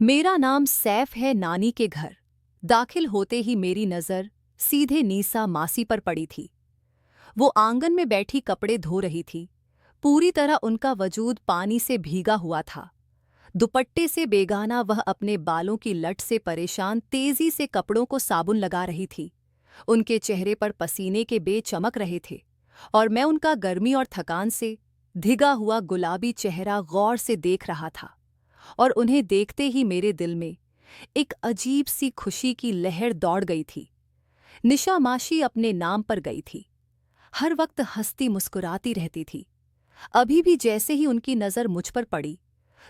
मेरा नाम सैफ है। नानी के घर दाखिल होते ही मेरी नज़र सीधे नीसा मासी पर पड़ी थी। वो आंगन में बैठी कपड़े धो रही थी। पूरी तरह उनका वजूद पानी से भीगा हुआ था। दुपट्टे से बेगाना वह अपने बालों की लट से परेशान तेजी से कपड़ों को साबुन लगा रही थी। उनके चेहरे पर पसीने के बे चमक रहे थे और मैं उनका गर्मी और थकान से धिगा हुआ गुलाबी चेहरा गौर से देख रहा था। और उन्हें देखते ही मेरे दिल में एक अजीब सी खुशी की लहर दौड़ गई थी। निशा माशी अपने नाम पर गई थी। हर वक्त हंसती मुस्कुराती रहती थी। अभी भी जैसे ही उनकी नज़र मुझ पर पड़ी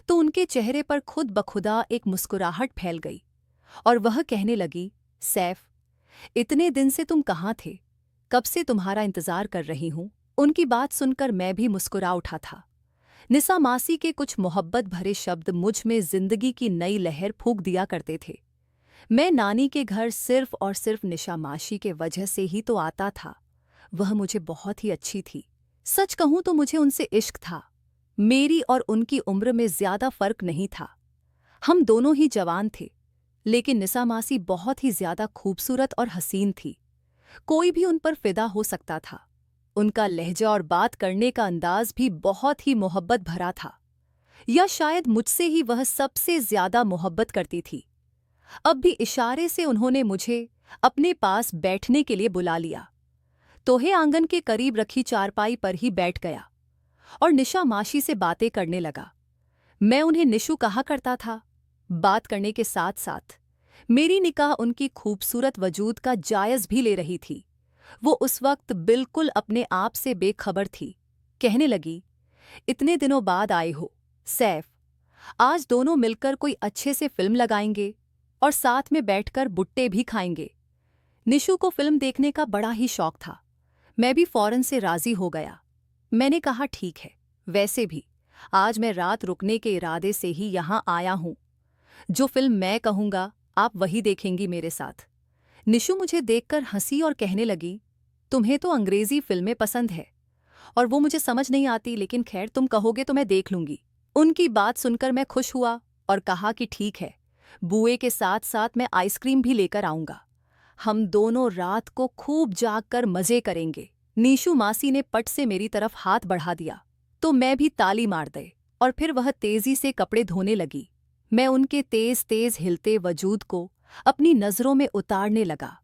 तो उनके चेहरे पर खुद बखुदा एक मुस्कुराहट फैल गई और वह कहने लगी, सैफ, इतने दिन से तुम कहाँ थे? कब से तुम्हारा इंतजार कर रही हूं। उनकी बात सुनकर मैं भी मुस्कुरा उठा था। निसा मासी के कुछ मोहब्बत भरे शब्द मुझ में जिंदगी की नई लहर फूंक दिया करते थे। मैं नानी के घर सिर्फ और सिर्फ निशा मासी के वजह से ही तो आता था। वह मुझे बहुत ही अच्छी थी। सच कहूं तो मुझे उनसे इश्क था। मेरी और उनकी उम्र में ज्यादा फर्क नहीं था। हम दोनों ही जवान थे, लेकिन निसा मासी बहुत ही ज्यादा खूबसूरत और हसीन थी। कोई भी उन पर फिदा हो सकता था। उनका लहजा और बात करने का अंदाज भी बहुत ही मोहब्बत भरा था। या शायद मुझसे ही वह सबसे ज्यादा मोहब्बत करती थी। अब भी इशारे से उन्होंने मुझे अपने पास बैठने के लिए बुला लिया। तोहे आंगन के करीब रखी चारपाई पर ही बैठ गया और निशा माशी से बातें करने लगा। मैं उन्हें निशु कहा करता था। बात करने के साथ साथ मेरी निगाह उनकी खूबसूरत वजूद का जायज़ भी ले रही थी। वो उस वक्त बिल्कुल अपने आप से बेखबर थी। कहने लगी, इतने दिनों बाद आए हो सैफ, आज दोनों मिलकर कोई अच्छे से फिल्म लगाएंगे और साथ में बैठकर बुट्टे भी खाएंगे। निशु को फिल्म देखने का बड़ा ही शौक था। मैं भी फौरन से राजी हो गया। मैंने कहा, ठीक है, वैसे भी आज मैं रात रुकने के इरादे से ही यहाँ आया हूँ। जो फिल्म मैं कहूँगा आप वही देखेंगी मेरे साथ। निशु मुझे देखकर हंसी और कहने लगी, तुम्हें तो अंग्रेजी फिल्में पसंद है और वो मुझे समझ नहीं आती, लेकिन खैर तुम कहोगे तो मैं देख लूंगी। उनकी बात सुनकर मैं खुश हुआ और कहा कि ठीक है, बुए के साथ साथ मैं आइसक्रीम भी लेकर आऊंगा। हम दोनों रात को खूब जागकर मजे करेंगे। नीशू मासी ने पट से मेरी तरफ हाथ बढ़ा दिया तो मैं भी ताली मार दे और फिर वह तेजी से कपड़े धोने लगी। मैं उनके तेज तेज हिलते वजूद को अपनी नजरों में उतारने लगा।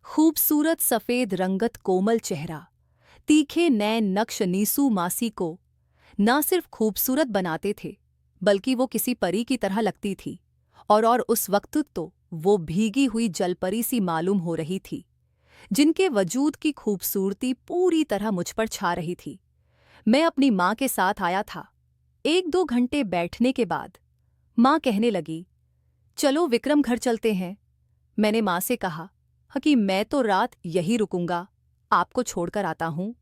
खूबसूरत सफेद रंगत कोमल चेहरा, तीखे नैन नक्श नीसू मासी को न सिर्फ खूबसूरत बनाते थे बल्कि वो किसी परी की तरह लगती थी। और उस वक्त तो वो भीगी हुई जलपरी सी मालूम हो रही थी, जिनके वजूद की खूबसूरती पूरी तरह मुझ पर छा रही थी। मैं अपनी माँ के साथ आया था। 1-2 घंटे बैठने के बाद माँ कहने लगी, चलो विक्रम घर चलते हैं। मैंने माँ से कहा, कि मैं तो रात यही रुकूंगा, आपको छोड़कर आता हूँ।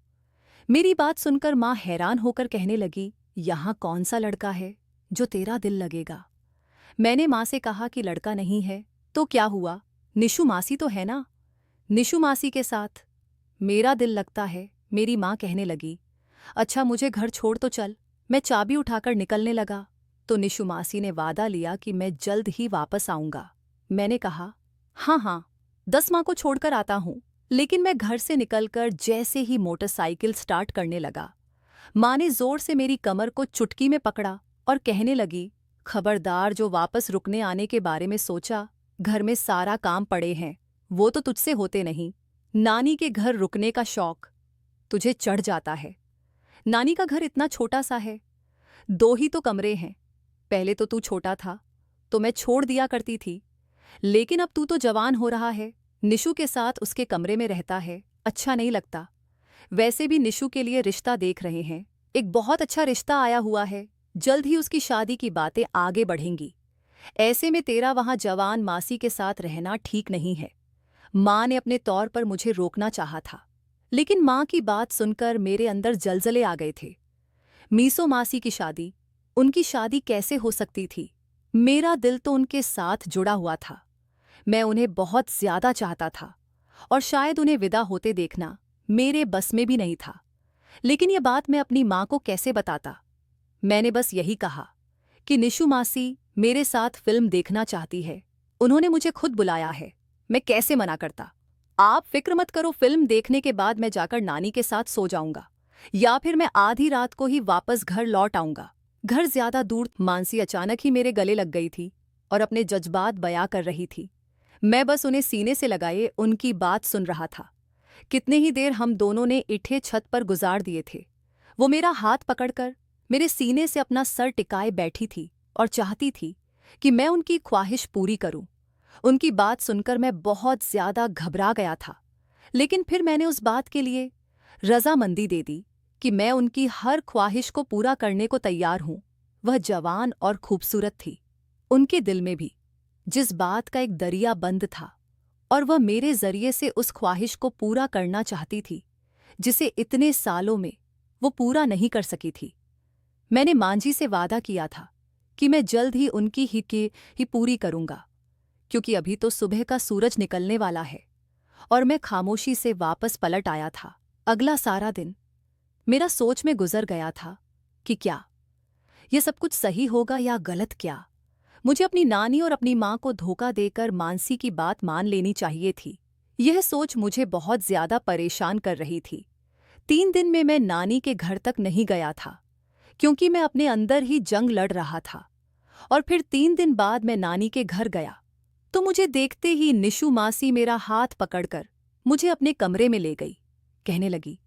मेरी बात सुनकर माँ हैरान होकर कहने लगी, यहाँ कौन सा लड़का है जो तेरा दिल लगेगा। मैंने माँ से कहा कि लड़का नहीं है तो क्या हुआ, निशु मासी तो है ना, निशु मासी के साथ मेरा दिल लगता है। मेरी माँ कहने लगी, अच्छा मुझे घर छोड़ तो चल। मैं चाबी उठाकर निकलने लगा तो निशु मासी ने वादा लिया कि मैं जल्द ही वापस आऊंगा। मैंने कहा, हाँ हाँ, 10 माह को छोड़कर आता हूँ। लेकिन मैं घर से निकलकर जैसे ही मोटरसाइकिल स्टार्ट करने लगा, माँ ने जोर से मेरी कमर को चुटकी में पकड़ा और कहने लगी, खबरदार, जो वापस रुकने आने के बारे में सोचा, घर में सारा काम पड़े हैं, वो तो तुझसे होते नहीं। नानी के घर रुकने का शौक तुझे चढ़ जाता है। नानी का घर इतना छोटा सा है, 2 ही तो कमरे हैं। पहले तो तू छोटा था तो मैं छोड़ दिया करती थी, लेकिन अब तू तो जवान हो रहा है, निशु के साथ उसके कमरे में रहता है, अच्छा नहीं लगता। वैसे भी निशु के लिए रिश्ता देख रहे हैं, एक बहुत अच्छा रिश्ता आया हुआ है, जल्द ही उसकी शादी की बातें आगे बढ़ेंगी। ऐसे में तेरा वहां जवान मासी के साथ रहना ठीक नहीं है। माँ ने अपने तौर पर मुझे रोकना चाहा था, लेकिन माँ की बात सुनकर मेरे अंदर जलजले आ गए थे। मीसो मासी की शादी, उनकी शादी कैसे हो सकती थी? मेरा दिल तो उनके साथ जुड़ा हुआ था। मैं उन्हें बहुत ज्यादा चाहता था और शायद उन्हें विदा होते देखना मेरे बस में भी नहीं था। लेकिन यह बात मैं अपनी माँ को कैसे बताता? मैंने बस यही कहा कि निशु मासी मेरे साथ फिल्म देखना चाहती है। उन्होंने मुझे खुद बुलाया है, मैं कैसे मना करता। आप फिक्र मत करो, फिल्म देखने के बाद मैं जाकर नानी के साथ सो जाऊंगा, या फिर मैं आधी रात को ही वापस घर लौट आऊंगा। घर ज्यादा दूर। मानसी अचानक ही मेरे गले लग गई थी और अपने जज्बात बयां कर रही थी। मैं बस उन्हें सीने से लगाए उनकी बात सुन रहा था। कितने ही देर हम दोनों ने इठे छत पर गुजार दिए थे। वो मेरा हाथ पकड़कर मेरे सीने से अपना सर टिकाए बैठी थी और चाहती थी कि मैं उनकी ख्वाहिश पूरी करूं। उनकी बात सुनकर मैं बहुत ज्यादा घबरा गया था, लेकिन फिर मैंने उस बात के लिए रजामंदी दे दी कि मैं उनकी हर ख्वाहिश को पूरा करने को तैयार हूं। वह जवान और खूबसूरत थी। उनके दिल में भी जिस बात का एक दरिया बंद था, और वह मेरे जरिए से उस ख्वाहिश को पूरा करना चाहती थी जिसे इतने सालों में वो पूरा नहीं कर सकी थी। मैंने मांझी से वादा किया था कि मैं जल्द ही उनकी ही पूरी करूंगा, क्योंकि अभी तो सुबह का सूरज निकलने वाला है। और मैं खामोशी से वापस पलट आया था। अगला सारा दिन मेरा सोच में गुजर गया था कि क्या यह सब कुछ सही होगा या गलत। क्या मुझे अपनी नानी और अपनी माँ को धोखा देकर मानसी की बात मान लेनी चाहिए थी। यह सोच मुझे बहुत ज्यादा परेशान कर रही थी। 3 दिन में मैं नानी के घर तक नहीं गया था, क्योंकि मैं अपने अंदर ही जंग लड़ रहा था। और फिर 3 दिन बाद मैं नानी के घर गया तो मुझे देखते ही निशु मासी मेरा हाथ पकड़कर मुझे अपने कमरे में ले गई। कहने लगी,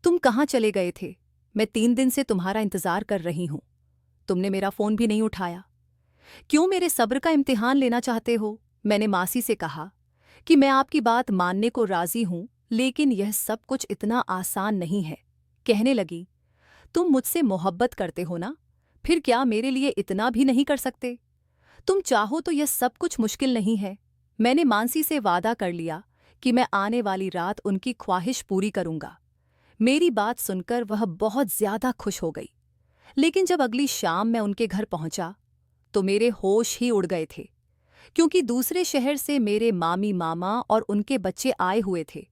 तुम कहाँ चले गए थे? मैं 3 दिन से तुम्हारा इंतजार कर रही हूं। तुमने मेरा फोन भी नहीं उठाया। क्यों मेरे सब्र का इम्तिहान लेना चाहते हो? मैंने मासी से कहा कि मैं आपकी बात मानने को राजी हूं, लेकिन यह सब कुछ इतना आसान नहीं है। कहने लगी, तुम मुझसे मोहब्बत करते हो ना, फिर क्या मेरे लिए इतना भी नहीं कर सकते? तुम चाहो तो यह सब कुछ मुश्किल नहीं है। मैंने मानसी से वादा कर लिया कि मैं आने वाली रात उनकी ख्वाहिश पूरी करूंगा। मेरी बात सुनकर वह बहुत ज्यादा खुश हो गई। लेकिन जब अगली शाम मैं उनके घर पहुंचा तो मेरे होश ही उड़ गए थे, क्योंकि दूसरे शहर से मेरे मामी मामा और उनके बच्चे आए हुए थे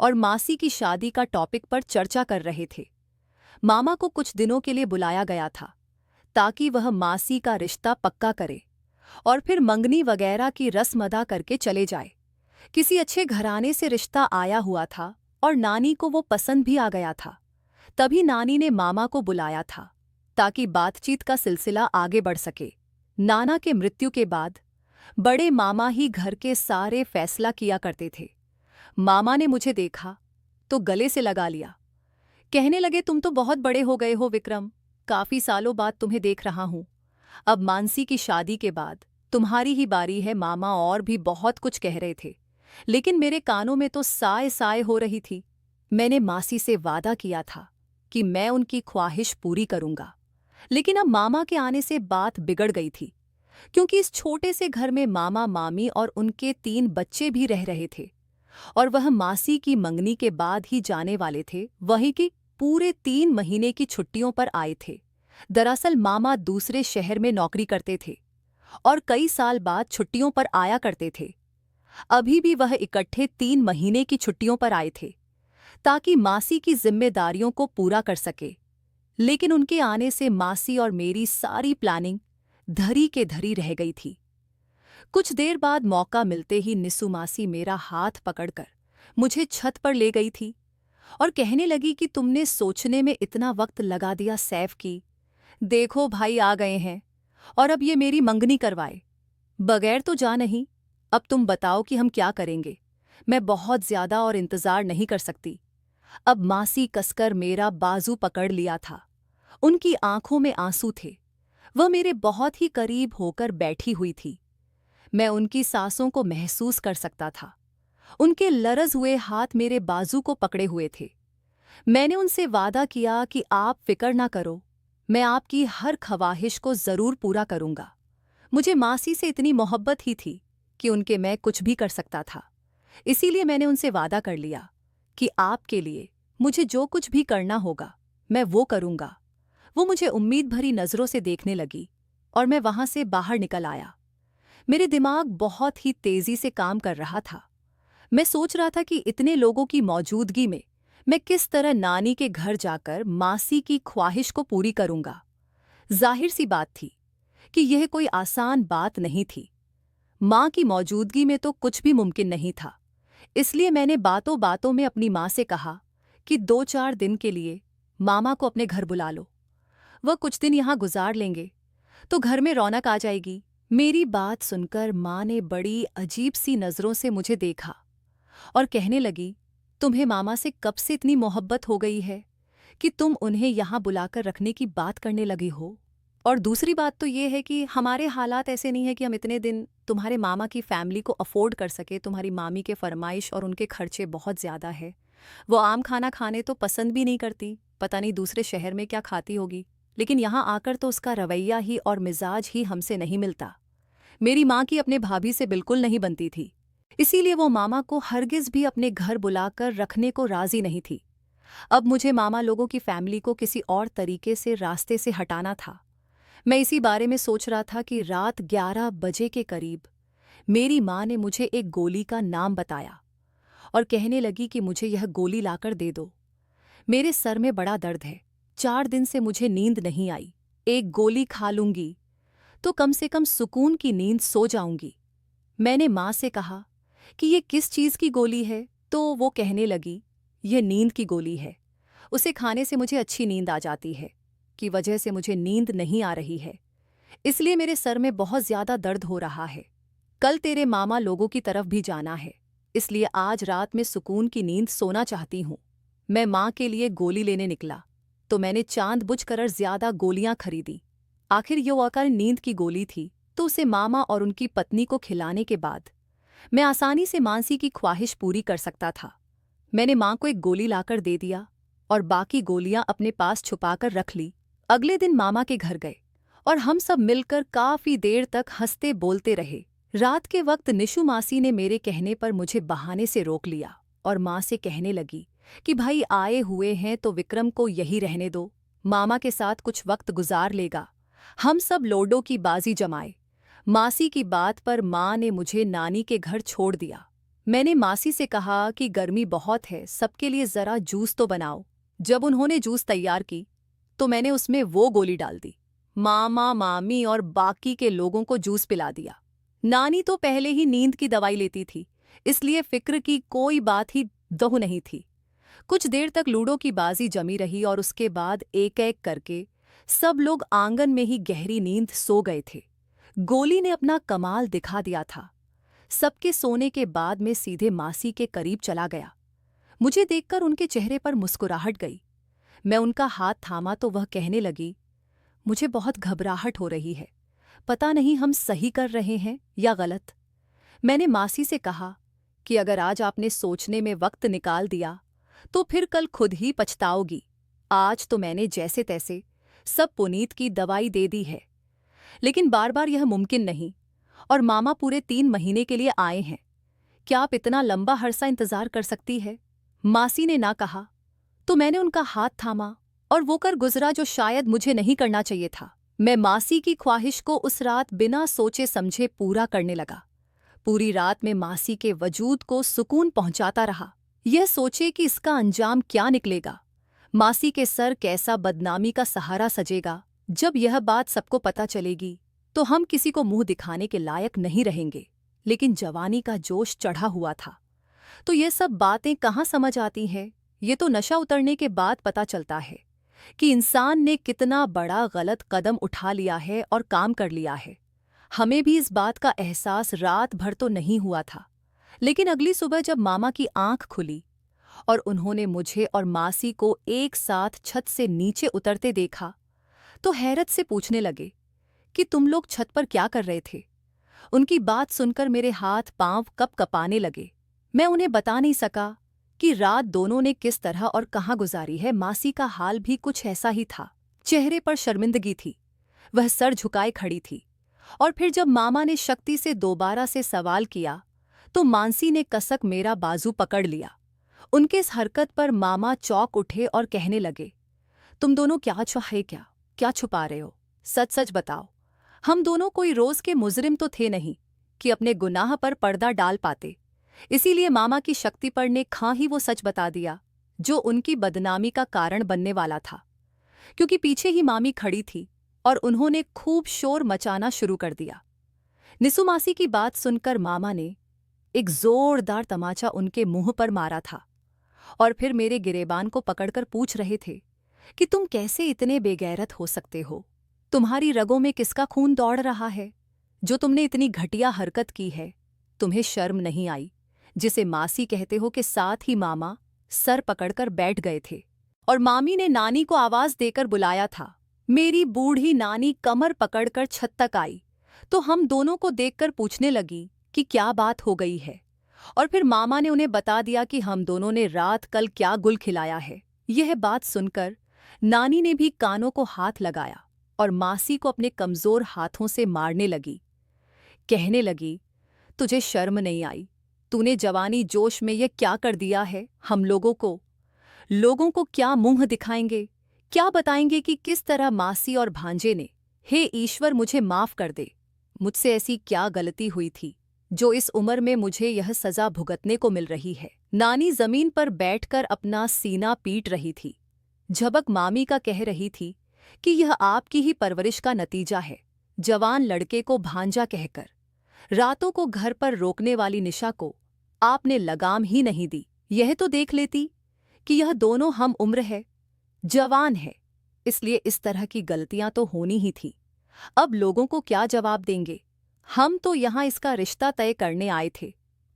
और मासी की शादी का टॉपिक पर चर्चा कर रहे थे। मामा को कुछ दिनों के लिए बुलाया गया था ताकि वह मासी का रिश्ता पक्का करे और फिर मंगनी वगैरह की रस्म अदा करके चले जाए। किसी अच्छे घराने से रिश्ता आया हुआ था और नानी को वो पसंद भी आ गया था। तभी नानी ने मामा को बुलाया था ताकि बातचीत का सिलसिला आगे बढ़ सके। नाना के मृत्यु के बाद बड़े मामा ही घर के सारे फैसला किया करते थे। मामा ने मुझे देखा तो गले से लगा लिया। कहने लगे, तुम तो बहुत बड़े हो गए हो विक्रम, काफी सालों बाद तुम्हें देख रहा हूं। अब मानसी की शादी के बाद तुम्हारी ही बारी है। मामा और भी बहुत कुछ कह रहे थे, लेकिन मेरे कानों में तो साए साए हो रही थी। मैंने मासी से वादा किया था कि मैं उनकी ख्वाहिश पूरी करूंगा, लेकिन अब मामा के आने से बात बिगड़ गई थी, क्योंकि इस छोटे से घर में मामा मामी और उनके 3 बच्चे भी रह रहे थे और वह मासी की मंगनी के बाद ही जाने वाले थे। वही कि पूरे 3 महीने की छुट्टियों पर आए थे। दरअसल मामा दूसरे शहर में नौकरी करते थे और कई साल बाद छुट्टियों पर आया करते थे। अभी भी वह इकट्ठे 3 महीने की छुट्टियों पर आए थे ताकि मासी की जिम्मेदारियों को पूरा कर सके। लेकिन उनके आने से मासी और मेरी सारी प्लानिंग धरी के धरी रह गई थी। कुछ देर बाद मौका मिलते ही निसु मासी मेरा हाथ पकड़कर मुझे छत पर ले गई थी और कहने लगी कि तुमने सोचने में इतना वक्त लगा दिया सैफ की। देखो भाई आ गए हैं और अब ये मेरी मंगनी करवाए बगैर तो जा नहीं। अब तुम बताओ कि हम क्या करेंगे? मैं बहुत ज्यादा और इंतजार नहीं कर सकती। अब मासी कसकर मेरा बाजू पकड़ लिया था। उनकी आंखों में आंसू थे। वह मेरे बहुत ही करीब होकर बैठी हुई थी। मैं उनकी सांसों को महसूस कर सकता था। उनके लरज हुए हाथ मेरे बाजू को पकड़े हुए थे। मैंने उनसे वादा किया कि आप फिक्र ना करो, मैं आपकी हर ख्वाहिश को जरूर पूरा करूंगा। मुझे मासी से इतनी मोहब्बत ही थी कि उनके मैं कुछ भी कर सकता था। इसीलिए मैंने उनसे वादा कर लिया कि आपके लिए मुझे जो कुछ भी करना होगा मैं वो करूंगा। वो मुझे उम्मीद भरी नजरों से देखने लगी और मैं वहां से बाहर निकल आया। मेरे दिमाग बहुत ही तेजी से काम कर रहा था। मैं सोच रहा था कि इतने लोगों की मौजूदगी में मैं किस तरह नानी के घर जाकर मासी की ख्वाहिश को पूरी करूंगा। जाहिर सी बात थी कि यह कोई आसान बात नहीं थी। माँ की मौजूदगी में तो कुछ भी मुमकिन नहीं था। इसलिए मैंने बातों बातों में अपनी माँ से कहा कि 2-4 दिन के लिए मामा को अपने घर बुला लो। वह कुछ दिन यहाँ गुजार लेंगे तो घर में रौनक आ जाएगी। मेरी बात सुनकर माँ ने बड़ी अजीब सी नज़रों से मुझे देखा और कहने लगी, तुम्हें मामा से कब से इतनी मोहब्बत हो गई है कि तुम उन्हें यहाँ बुलाकर रखने की बात करने लगी हो? और दूसरी बात तो ये है कि हमारे हालात ऐसे नहीं है कि हम इतने दिन तुम्हारे मामा की फैमिली को अफोर्ड कर सके। तुम्हारी मामी के फरमाइश और उनके खर्चे बहुत ज़्यादा है। वो आम खाना खाने तो पसंद भी नहीं करती, पता नहीं दूसरे शहर में क्या खाती होगी, लेकिन यहाँ आकर तो उसका रवैया ही और मिजाज ही हमसे नहीं मिलता। मेरी माँ की अपने भाभी से बिल्कुल नहीं बनती थी, इसीलिए वो मामा को हरगिज़ भी अपने घर बुलाकर रखने को राजी नहीं थी। अब मुझे मामा लोगों की फैमिली को किसी और तरीके से रास्ते से हटाना था। मैं इसी बारे में सोच रहा था कि रात 11 बजे के करीब मेरी माँ ने मुझे एक गोली का नाम बताया और कहने लगी कि मुझे यह गोली लाकर दे दो। मेरे सर में बड़ा दर्द है, 4 दिन से मुझे नींद नहीं आई। एक गोली खा लूंगी तो कम से कम सुकून की नींद सो जाऊंगी। मैंने माँ से कहा कि ये किस चीज़ की गोली है, तो वो कहने लगी, यह नींद की गोली है। उसे खाने से मुझे अच्छी नींद आ जाती है, की वजह से मुझे नींद नहीं आ रही है, इसलिए मेरे सर में बहुत ज़्यादा दर्द हो रहा है। कल तेरे मामा लोगों की तरफ भी जाना है, इसलिए आज रात में सुकून की नींद सोना चाहती हूँ। मैं माँ के लिए गोली लेने निकला तो मैंने जानबूझकर ज़्यादा गोलियां खरीदी। आखिर ये वाकई नींद की गोली थी, तो उसे मामा और उनकी पत्नी को खिलाने के बाद मैं आसानी से मानसी की ख्वाहिश पूरी कर सकता था। मैंने माँ को एक गोली लाकर दे दिया और बाकी गोलियां अपने पास छुपाकर रख ली। अगले दिन मामा के घर गए और हम सब मिलकर काफी देर तक हंसते बोलते रहे। रात के वक्त निशु मासी ने मेरे कहने पर मुझे बहाने से रोक लिया और माँ से कहने लगी कि भाई आए हुए हैं तो विक्रम को यही रहने दो, मामा के साथ कुछ वक्त गुजार लेगा। हम सब लोडो की बाजी जमाए। मासी की बात पर माँ ने मुझे नानी के घर छोड़ दिया। मैंने मासी से कहा कि गर्मी बहुत है, सबके लिए ज़रा जूस तो बनाओ। जब उन्होंने जूस तैयार की तो मैंने उसमें वो गोली डाल दी। मामा, मामी और बाकी के लोगों को जूस पिला दिया। नानी तो पहले ही नींद की दवाई लेती थी, इसलिए फिक्र की कोई बात ही दहु नहीं थी। कुछ देर तक लूडो की बाजी जमी रही और उसके बाद एक एक करके सब लोग आंगन में ही गहरी नींद सो गए थे। गोली ने अपना कमाल दिखा दिया था। सबके सोने के बाद मैं सीधे मासी के करीब चला गया। मुझे देखकर उनके चेहरे पर मुस्कुराहट गई। मैं उनका हाथ थामा तो वह कहने लगी, मुझे बहुत घबराहट हो रही है, पता नहीं हम सही कर रहे हैं या गलत। मैंने मासी से कहा कि अगर आज आपने सोचने में वक्त निकाल दिया तो फिर कल खुद ही पछताओगी। आज तो मैंने जैसे तैसे सब पुनीत की दवाई दे दी है, लेकिन बार बार यह मुमकिन नहीं और मामा पूरे 3 महीने के लिए आए हैं। क्या आप इतना लंबा अरसा इंतजार कर सकती है? मासी ने ना कहा तो मैंने उनका हाथ थामा और वो कर गुजरा जो शायद मुझे नहीं करना चाहिए था। मैं मासी की ख्वाहिश को उस रात बिना सोचे समझे पूरा करने लगा। पूरी रात में मासी के वजूद को सुकून पहुंचाता रहा, यह सोचे कि इसका अंजाम क्या निकलेगा। मासी के सर कैसा बदनामी का सहारा सजेगा। जब यह बात सबको पता चलेगी तो हम किसी को मुंह दिखाने के लायक नहीं रहेंगे। लेकिन जवानी का जोश चढ़ा हुआ था, तो ये सब बातें कहाँ समझ आती हैं। ये तो नशा उतरने के बाद पता चलता है कि इंसान ने कितना बड़ा गलत कदम उठा लिया है और काम कर लिया है। हमें भी इस बात का एहसास रात भर तो नहीं हुआ था, लेकिन अगली सुबह जब मामा की आंख खुली और उन्होंने मुझे और मासी को एक साथ छत से नीचे उतरते देखा तो हैरत से पूछने लगे कि तुम लोग छत पर क्या कर रहे थे। उनकी बात सुनकर मेरे हाथ पांव कँपाने लगे। मैं उन्हें बता नहीं सका कि रात दोनों ने किस तरह और कहाँ गुजारी है। मासी का हाल भी कुछ ऐसा ही था, चेहरे पर शर्मिंदगी थी, वह सर झुकाए खड़ी थी। और फिर जब मामा ने शक्ति से दोबारा से सवाल किया तो मानसी ने कसक मेरा बाजू पकड़ लिया। उनके इस हरकत पर मामा चौंक उठे और कहने लगे, तुम दोनों क्या छुपा रहे हो? सच सच बताओ। हम दोनों कोई रोज के मुजरिम तो थे नहीं कि अपने गुनाह पर पर्दा डाल पाते। इसीलिए मामा की शक्ति पर ने खां ही वो सच बता दिया जो उनकी बदनामी का कारण बनने वाला था। क्योंकि पीछे ही मामी खड़ी थी और उन्होंने खूब शोर मचाना शुरू कर दिया। निसु मासी की बात सुनकर मामा ने एक जोरदार तमाचा उनके मुंह पर मारा था और फिर मेरे गिरेबान को पकड़कर पूछ रहे थे कि तुम कैसे इतने बेगैरत हो सकते हो? तुम्हारी रगों में किसका खून दौड़ रहा है जो तुमने इतनी घटिया हरकत की है? तुम्हें शर्म नहीं आई जिसे मासी कहते हो? के साथ ही मामा सर पकड़कर बैठ गए थे और मामी ने नानी को आवाज देकर बुलाया था। मेरी बूढ़ी नानी कमर पकड़कर छत तक आई तो हम दोनों को देखकर पूछने लगी कि क्या बात हो गई है, और फिर मामा ने उन्हें बता दिया कि हम दोनों ने रात कल क्या गुल खिलाया है। यह बात सुनकर नानी ने भी कानों को हाथ लगाया और मासी को अपने कमजोर हाथों से मारने लगी। कहने लगी, तुझे शर्म नहीं आई? तूने जवानी जोश में यह क्या कर दिया है? हम लोगों को क्या मुंह दिखाएंगे? क्या बताएंगे कि किस तरह मासी और भांजे ने? हे ईश्वर, मुझे माफ कर दे। मुझसे ऐसी क्या गलती हुई थी जो इस उम्र में मुझे यह सजा भुगतने को मिल रही है? नानी जमीन पर बैठकर अपना सीना पीट रही थी। झबक मामी का कह रही थी कि यह आपकी ही परवरिश का नतीजा है। जवान लड़के को भांजा कहकर रातों को घर पर रोकने वाली निशा को आपने लगाम ही नहीं दी। यह तो देख लेती कि यह दोनों हम उम्र है, जवान है, इसलिए इस तरह की गलतियां तो होनी ही थी। अब लोगों को क्या जवाब देंगे? हम तो यहाँ इसका रिश्ता तय करने आए थे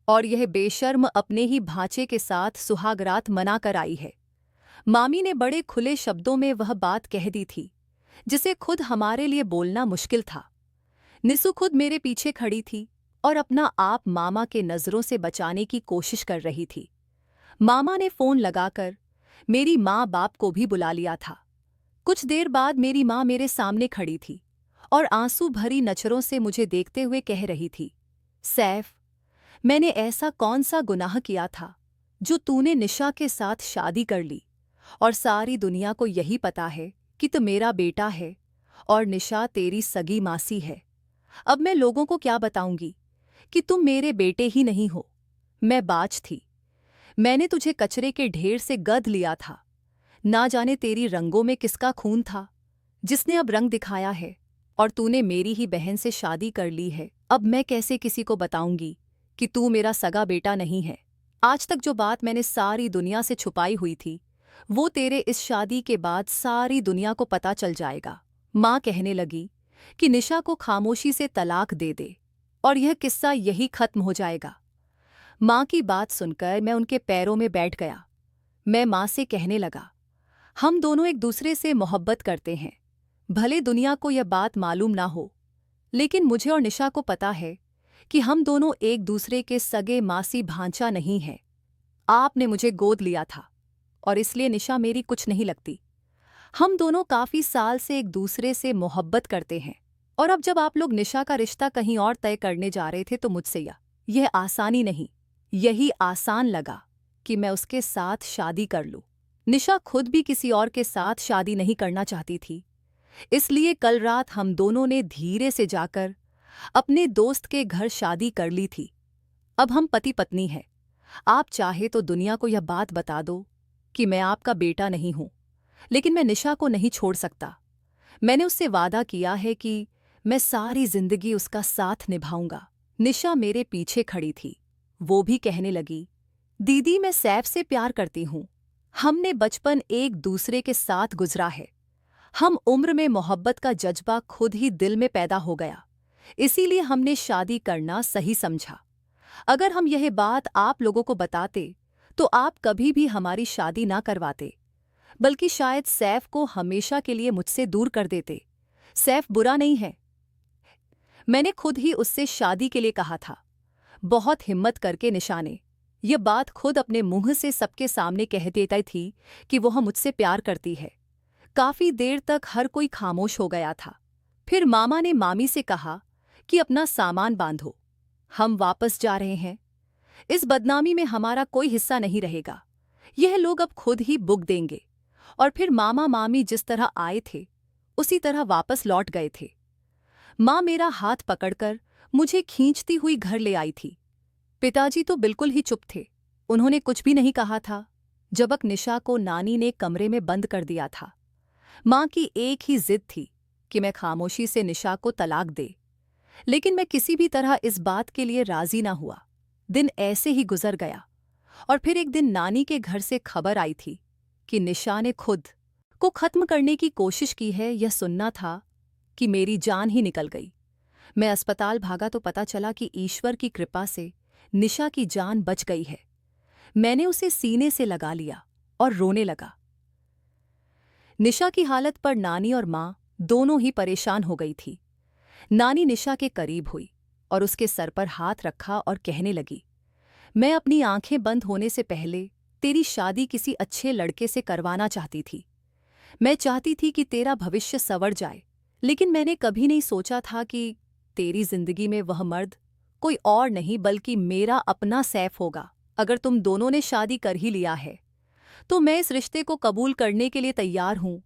और यह बेशर्म अपने ही भांचे के साथ सुहागरात मना कर आई है। मामी ने बड़े खुले शब्दों में वह बात कह दी थी जिसे खुद हमारे लिए बोलना मुश्किल था। निसु खुद मेरे पीछे खड़ी थी और अपना आप मामा के नजरों से बचाने की कोशिश कर रही थी। मामा ने फोन लगाकर मेरी माँ बाप को भी बुला लिया था। कुछ देर बाद मेरी माँ मेरे सामने खड़ी थी और आंसू भरी नजरों से मुझे देखते हुए कह रही थी, सैफ, मैंने ऐसा कौन सा गुनाह किया था जो तूने निशा के साथ शादी कर ली और सारी दुनिया को यही पता है कि तू मेरा बेटा है और निशा तेरी सगी मासी है। अब मैं लोगों को क्या बताऊंगी कि तुम मेरे बेटे ही नहीं हो? मैं बाज थी। मैंने तुझे कचरे के ढेर से गद लिया था। ना जाने तेरी रंगों में किसका खून था जिसने अब रंग दिखाया है, और तूने मेरी ही बहन से शादी कर ली है। अब मैं कैसे किसी को बताऊंगी कि तू मेरा सगा बेटा नहीं है? आज तक जो बात मैंने सारी दुनिया से छुपाई हुई थी वो तेरे इस शादी के बाद सारी दुनिया को पता चल जाएगा। माँ कहने लगी कि निशा को खामोशी से तलाक दे दे और यह किस्सा यही खत्म हो जाएगा। माँ की बात सुनकर मैं उनके पैरों में बैठ गया। मैं माँ से कहने लगा, हम दोनों एक दूसरे से मोहब्बत करते हैं। भले दुनिया को यह बात मालूम ना हो, लेकिन मुझे और निशा को पता है कि हम दोनों एक दूसरे के सगे मासी भांचा नहीं हैं। आपने मुझे गोद लिया था और इसलिए निशा मेरी कुछ नहीं लगती। हम दोनों काफी साल से एक दूसरे से मोहब्बत करते हैं और अब जब आप लोग निशा का रिश्ता कहीं और तय करने जा रहे थे तो मुझसे यह आसानी नहीं, यही आसान लगा कि मैं उसके साथ शादी कर लूं। निशा खुद भी किसी और के साथ शादी नहीं करना चाहती थी, इसलिए कल रात हम दोनों ने धीरे से जाकर अपने दोस्त के घर शादी कर ली थी। अब हम पति पत्नी हैं। आप चाहे तो दुनिया को यह बात बता दो कि मैं आपका बेटा नहीं हूं, लेकिन मैं निशा को नहीं छोड़ सकता। मैंने उससे वादा किया है कि मैं सारी जिंदगी उसका साथ निभाऊंगा। निशा मेरे पीछे खड़ी थी। वो भी कहने लगी, दीदी, मैं सैफ से प्यार करती हूं। हमने बचपन एक दूसरे के साथ गुजरा है। हम उम्र में मोहब्बत का जज्बा खुद ही दिल में पैदा हो गया, इसीलिए हमने शादी करना सही समझा। अगर हम यह बात आप लोगों को बताते तो आप कभी भी हमारी शादी ना करवाते, बल्कि शायद सैफ को हमेशा के लिए मुझसे दूर कर देते। सैफ बुरा नहीं है, मैंने खुद ही उससे शादी के लिए कहा था। बहुत हिम्मत करके निशा ने यह बात खुद अपने मुंह से सबके सामने कह देती थी कि वह मुझसे प्यार करती है। काफी देर तक हर कोई खामोश हो गया था। फिर मामा ने मामी से कहा कि अपना सामान बांधो, हम वापस जा रहे हैं। इस बदनामी में हमारा कोई हिस्सा नहीं रहेगा। यह लोग अब खुद ही बुक देंगे। और फिर मामा मामी जिस तरह आए थे उसी तरह वापस लौट गए थे। माँ मेरा हाथ पकड़कर मुझे खींचती हुई घर ले आई थी। पिताजी तो बिल्कुल ही चुप थे, उन्होंने कुछ भी नहीं कहा था। जबक निशा को नानी ने कमरे में बंद कर दिया था। माँ की एक ही जिद थी कि मैं खामोशी से निशा को तलाक दे, लेकिन मैं किसी भी तरह इस बात के लिए राजी ना हुआ। दिन ऐसे ही गुजर गया और फिर एक दिन नानी के घर से खबर आई थी कि निशा ने खुद को खत्म करने की कोशिश की है। यह सुनना था कि मेरी जान ही निकल गई। मैं अस्पताल भागा तो पता चला कि ईश्वर की कृपा से निशा की जान बच गई है। मैंने उसे सीने से लगा लिया और रोने लगा। निशा की हालत पर नानी और माँ दोनों ही परेशान हो गई थी। नानी निशा के करीब हुई और उसके सर पर हाथ रखा और कहने लगी, मैं अपनी आंखें बंद होने से पहले तेरी शादी किसी अच्छे लड़के से करवाना चाहती थी। मैं चाहती थी कि तेरा भविष्य संवर जाए, लेकिन मैंने कभी नहीं सोचा था कि तेरी जिंदगी में वह मर्द कोई और नहीं बल्कि मेरा अपना सैफ होगा। अगर तुम दोनों ने शादी कर ही लिया है तो मैं इस रिश्ते को कबूल करने के लिए तैयार हूं।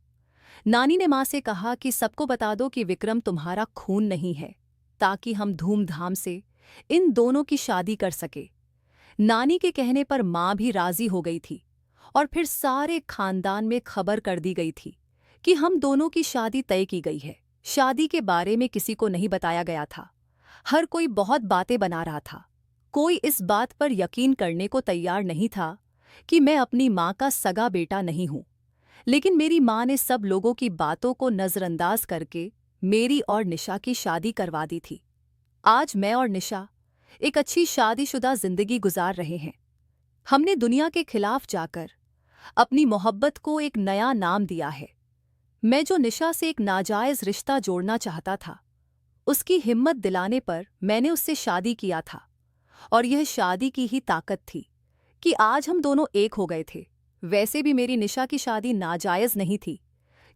नानी ने मां से कहा कि सबको बता दो कि विक्रम तुम्हारा खून नहीं है, ताकि हम धूमधाम से इन दोनों की शादी कर सके। नानी के कहने पर मां भी राजी हो गई थी और फिर सारे खानदान में खबर कर दी गई थी कि हम दोनों की शादी तय की गई है। शादी के बारे में किसी को नहीं बताया गया था। हर कोई बहुत बातें बना रहा था। कोई इस बात पर यकीन करने को तैयार नहीं था कि मैं अपनी मां का सगा बेटा नहीं हूं। लेकिन मेरी मां ने सब लोगों की बातों को नजरअंदाज करके मेरी और निशा की शादी करवा दी थी। आज मैं और निशा एक अच्छी शादीशुदा जिंदगी गुजार रहे हैं। हमने दुनिया के खिलाफ जाकर अपनी मोहब्बत को एक नया नाम दिया है। मैं जो निशा से एक नाजायज रिश्ता जोड़ना चाहता था, उसकी हिम्मत दिलाने पर मैंने उससे शादी किया था। और यह शादी की ही ताकत थी कि आज हम दोनों एक हो गए थे। वैसे भी मेरी निशा की शादी नाजायज नहीं थी,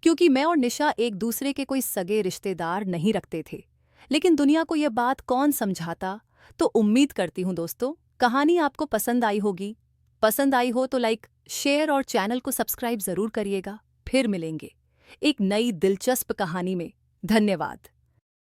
क्योंकि मैं और निशा एक दूसरे के कोई सगे रिश्तेदार नहीं रखते थे। लेकिन दुनिया को यह बात कौन समझाता। तो उम्मीद करती हूँ दोस्तों, कहानी आपको पसंद आई होगी। पसंद आई हो तो लाइक, शेयर और चैनल को सब्सक्राइब जरूर करिएगा। फिर मिलेंगे एक नई दिलचस्प कहानी में। धन्यवाद।